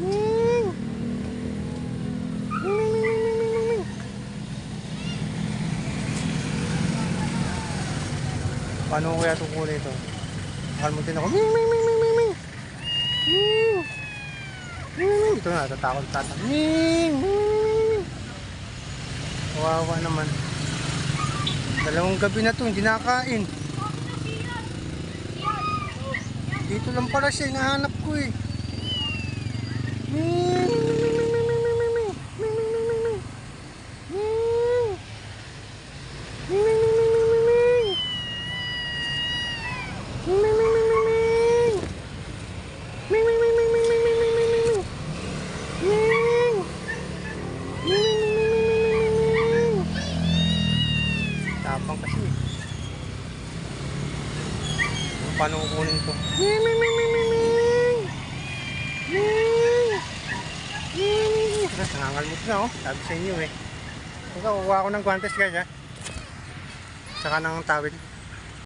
Ming! Ming, ming, ming, ming, ming, ming, ming. Paano ko kaya tukunin ito? Nakalmutin ako. Ming, ming, ming, ming, ming, ming. Ming! Ming, ming. Ito na, tatakot tata. Ming! Ming, ming, ming, ming. Kawawa naman. Dalawang gabi na ito, hindi nakakain. Dito lang pala siya, hinahanap ko eh. Ming! Ming, ming, ming, ming, ming, ming, ming. Ming, ming, ming, ming, ming. Ming! Ming, ming, ming, ming, ming, ming. Ming, ming, ming, ming, ming, ming. Ming, ming, ming, ming, ming, ming, ming, ming, ming, ming. Ming! Ming, ming, ming, ming, ming, ming, ming. Tapang kasi eh. Paano kukunin to? Ming, ming, ming, ming, ming, ming. Ming! Ming! Tapos nangangalmot na oh. Sabi sa inyo eh. Ito, kukuha ko ng guantes guys ha. Saka ng tawid.